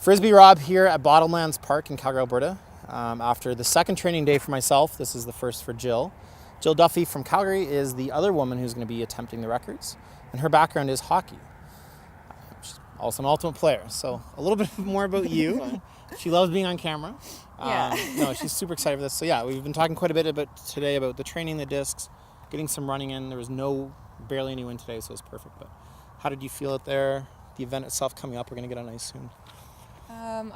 Frisbee Rob here at Bottomlands Park in Calgary, Alberta. After the second training day for myself, this is the first for Jill. Jill Duffy from Calgary is the other woman who's going to be attempting the records, and her background is hockey. She's also an ultimate player, so a little bit more about you. She loves being on camera. No, she's super excited for this. So yeah, we've been talking quite a bit about today about the training, the discs, getting some running in. There was barely any wind today, so it was perfect. But how did you feel out there? The event itself coming up, we're going to get on ice soon. I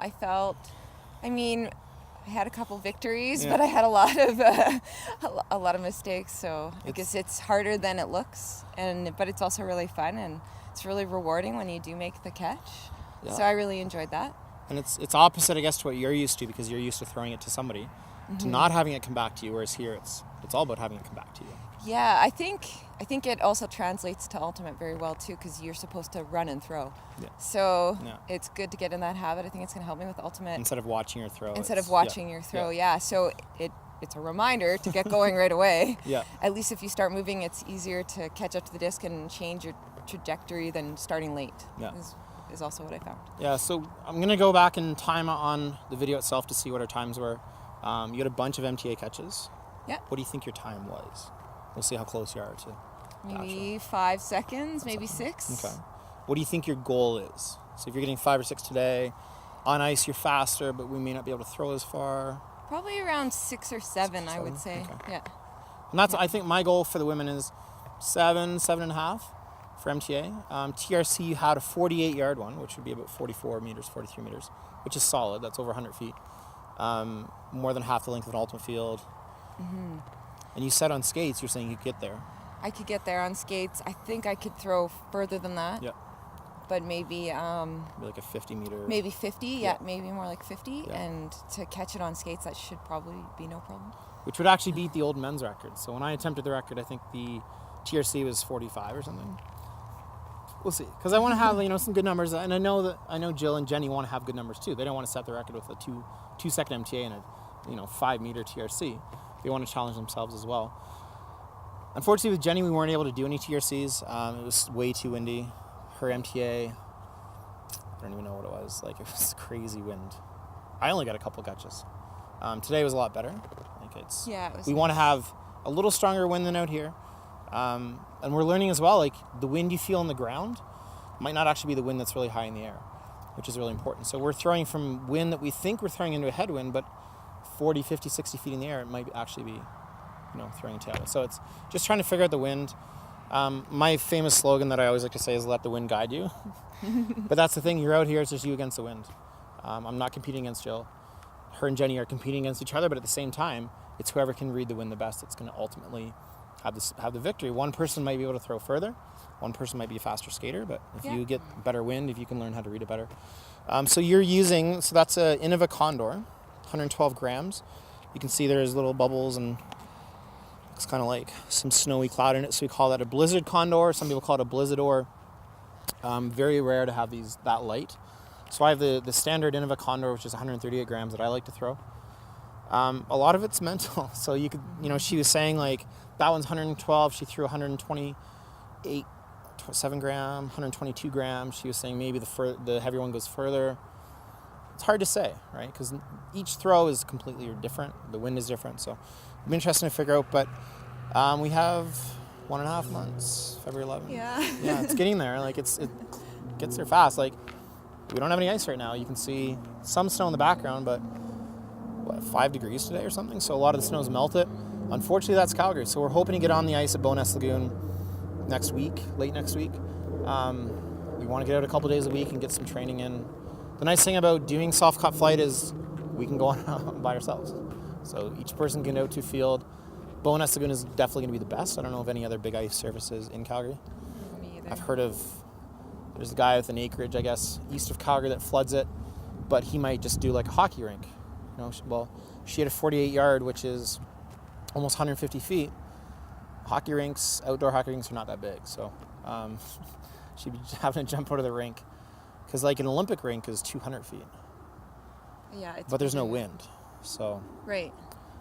had a couple victories, but I had a lot of mistakes. So I guess it's harder than it looks, but it's also really fun and it's really rewarding when you do make the catch. Yeah. So I really enjoyed that. And it's opposite, I guess, to what you're used to, because you're used to throwing it to somebody, to not having it come back to you. Whereas here, it's all about having it come back to you. Yeah, I think it also translates to ultimate very well too, because you're supposed to run and throw. Yeah. So it's good to get in that habit. I think it's going to help me with ultimate. Instead of watching your throw. So it's a reminder to get going right away. Yeah. At least if you start moving, it's easier to catch up to the disc and change your trajectory than starting late. Yeah. Is also what I found. Yeah. So I'm going to go back and time on the video itself to see what our times were. You had a bunch of MTA catches. Yeah. What do you think your time was? We'll see how close you are to. Maybe 5 seconds, maybe 6. Okay. What do you think your goal is? So if you're getting 5 or 6 today, on ice you're faster, but we may not be able to throw as far. Probably around 6 or 7, I would say. Okay. Yeah. And I think my goal for the women is 7.5 for MTA. TRC, you had a 48-yard one, which would be about 44 meters, 43 meters, which is solid. That's over 100 feet. More than half the length of an ultimate field. Mm-hmm. And you said on skates, you're saying you could get there. I could get there on skates. I think I could throw further than that. Yeah. But maybe like a 50 meter. Maybe 50, yeah, maybe more like 50. Yeah. And to catch it on skates, that should probably be no problem. Which would actually beat the old men's record. So when I attempted the record, I think the TRC was 45 or something. We'll see. Because I want to have, some good numbers. And I know Jill and Jenny want to have good numbers too. They don't want to set the record with a 2-second MTA and a 5 meter TRC. They want to challenge themselves as well. Unfortunately, with Jenny, we weren't able to do any TRCs. It was way too windy. Her MTA, I don't even know what it was. It was crazy wind. I only got a couple catches. Today was a lot better. We want to have a little stronger wind than out here. And we're learning as well, the wind you feel on the ground might not actually be the wind that's really high in the air, which is really important. So we're throwing from wind that we think we're throwing into a headwind, but 40, 50, 60 feet in the air, it might actually be, throwing a tailwind. So it's just trying to figure out the wind. My famous slogan that I always like to say is let the wind guide you. But that's the thing, you're out here, it's just you against the wind. I'm not competing against Jill. Her and Jenny are competing against each other, but at the same time, it's whoever can read the wind the best that's going to ultimately have the victory. One person might be able to throw further. One person might be a faster skater, but if you get better wind, if you can learn how to read it better. So that's a Innova Condor. 112 grams. You can see there's little bubbles and it's kind of like some snowy cloud in it, so we call that a blizzard condor. Some people call it a blizzardor. Very rare to have these that light. So I have the standard Innova Condor, which is 138 grams that I like to throw. A lot of it's mental. So you could, she was saying that one's 112. She threw 128, 7 gram, 122 grams. She was saying maybe the heavier one goes further. It's hard to say, right? Because each throw is completely different. The wind is different, so it'll be interesting to figure out. But we have 1.5 months, February 11th. Yeah, it's getting there. It gets there fast. We don't have any ice right now. You can see some snow in the background, but 5 degrees today or something. So a lot of the snow's melted. Unfortunately, that's Calgary. So we're hoping to get on the ice at Bowness Lagoon late next week. We want to get out a couple days a week and get some training in. The nice thing about doing soft cut flight is we can go on by ourselves. So each person can go to field. Bowness Lagoon is definitely going to be the best. I don't know of any other big ice surfaces in Calgary. Me either. I've heard of, there's a guy with an acreage, I guess, east of Calgary that floods it, but he might just do a hockey rink. She had a 48-yard, which is almost 150 feet. Outdoor hockey rinks are not that big, so she'd be having to jump out of the rink. Because an Olympic rink is 200 feet. Yeah, but there's no wind, so. Right.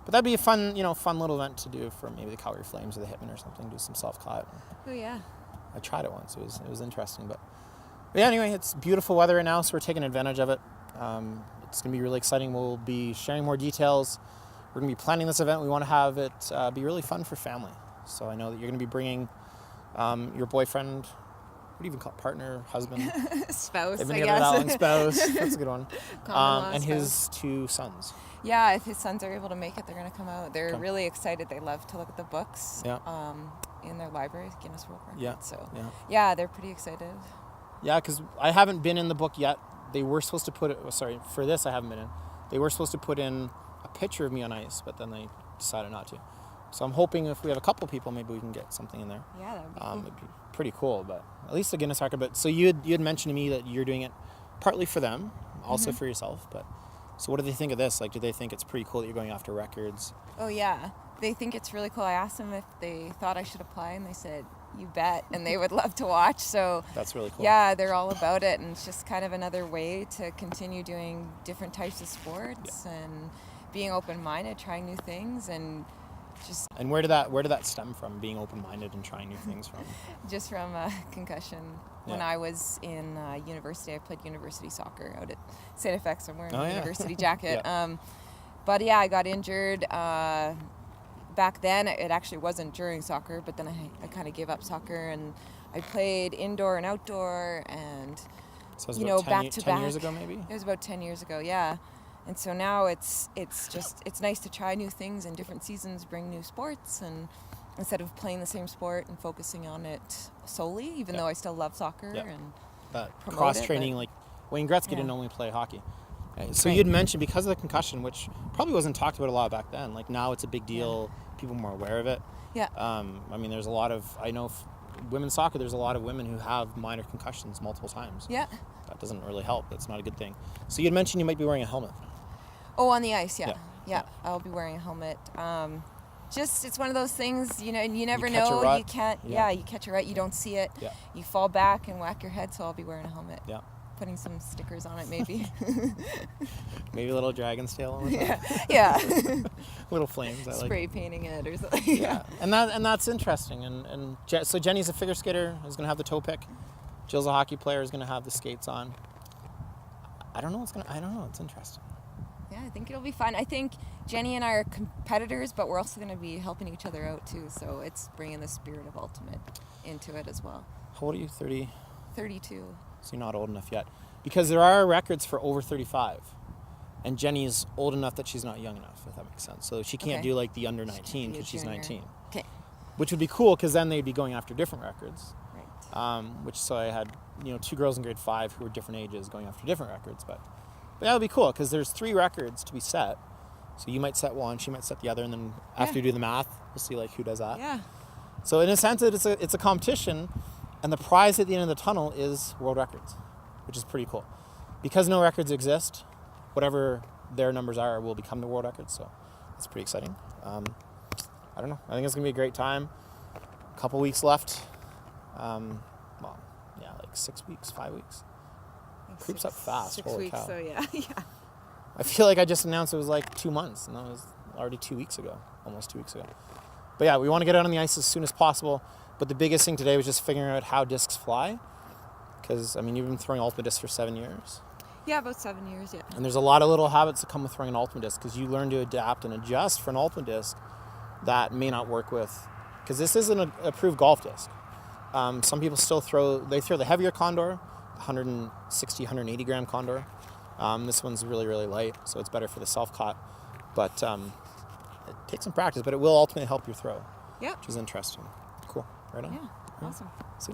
But that'd be a fun little event to do for maybe the Calgary Flames or the Hitmen or something. Do some self-cut. Oh yeah. I tried it once. It was interesting, but But yeah, anyway, it's beautiful weather right now, so we're taking advantage of it. It's going to be really exciting. We'll be sharing more details. We're going to be planning this event. We want to have it be really fun for family. So I know that you're going to be bringing your boyfriend, what do you even call it? Partner, husband? Spouse, They've been I together guess. that long, spouse. That's a good one. And spouse. his 2 sons. Yeah, if his sons are able to make it, they're going to come out. They're Okay. really excited. They love to look at the books Yeah. in their library, Guinness World Records. Yeah. So, Yeah. yeah, they're pretty excited. Yeah, because I haven't been in the book yet. They were supposed to put it, for this I haven't been in. They were supposed to put in a picture of me on ice, but then they decided not to. So I'm hoping if we have a couple people, maybe we can get something in there. Yeah, that would be cool. It'd be pretty cool, but at least a Guinness record. But so you had mentioned to me that you're doing it partly for them, also for yourself. But so what do they think of this? Like, do they think it's pretty cool that you're going after records? Oh, yeah. They think it's really cool. I asked them if they thought I should apply, and they said, you bet, and they would love to watch. So That's really cool. yeah, they're all about it, and it's just kind of another way to continue doing different types of sports and being open-minded, trying new things, and just And where did that stem from? Being open-minded and trying new things from? just from a concussion. When Yeah. I was in university, I played university soccer out at St. FX. I'm wearing Oh, a yeah. university jacket. Yeah. But yeah, I got injured. Back then, it actually wasn't during soccer, but then I kind of gave up soccer, and I played indoor and outdoor, and So it was you about know, 10 back ye- to 10 back. years ago, maybe? It was about 10 years ago, yeah. And so now it's nice to try new things in different seasons, bring new sports, and instead of playing the same sport and focusing on it solely, even though I still love soccer Yeah. and That promote it, cross-training, but- like Wayne Gretzky Yeah. didn't only play hockey. So Right. you'd mentioned because of the concussion, which probably wasn't talked about a lot back then. Like now it's a big deal. People are more aware of it. yeah. I mean, there's a lot of, I know women's soccer, there's a lot of women who have minor concussions multiple times. Yeah. That doesn't really help. It's not a good thing. So you'd mentioned you might be wearing a helmet. Oh, on the ice, yeah. Yeah. Yeah, I'll be wearing a helmet. Just it's one of those things, you know, and you never catch a know. rut. You can't. Yeah. Yeah, you catch a rut. You don't see it. Yeah. You fall back and whack your head. So I'll be wearing a helmet. Yeah. Putting some stickers on it, maybe. Maybe a little dragon's tail on the top. yeah. Little flames. I like. Spray painting it or something. Yeah. And that's interesting. And so Jenny's a figure skater, is going to have the toe pick. Jill's a hockey player, is going to have the skates on. I don't know. It's interesting. Yeah, I think it'll be fun. I think Jenny and I are competitors, but we're also going to be helping each other out too. So it's bringing the spirit of ultimate into it as well. How old are you? 30? 32. So you're not old enough yet. Because there are records for over 35. And Jenny's old enough that she's not young enough, if that makes sense. So she can't Okay. do like the under She can't 19 be a because she's junior. 19. Okay. Which would be cool because then they'd be going after different records. Right. So I had 2 girls in grade 5 who were different ages going after different records. But that would be cool because there's 3 records to be set. So you might set one, she might set the other, and then after Yeah. you do the math, we'll see like who does that. Yeah. So in a sense, it's a competition, and the prize at the end of the tunnel is world records, which is pretty cool. Because no records exist, whatever their numbers are will become the world records. So it's pretty exciting. I don't know. I think it's gonna be a great time. A couple weeks left. Like 6 weeks, 5 weeks. Creeps up fast. 6 Holy weeks, cow. so yeah. yeah. I feel like I just announced it was like 2 months, and that was already 2 weeks ago, almost 2 weeks ago. But yeah, we want to get out on the ice as soon as possible. But the biggest thing today was just figuring out how discs fly. Because, I mean, you've been throwing ultimate discs for 7 years. Yeah, about 7 years, yeah. And there's a lot of little habits that come with throwing an ultimate disc because you learn to adapt and adjust for an ultimate disc that may not work with. Because this isn't an approved golf disc. Some people still throw the heavier condor, 160, 180 gram condor. This one's really, really light, so it's better for the self-caught. But it takes some practice, but it will ultimately help your throw, Yep. which is interesting. Cool. Right on. Yeah, awesome. See.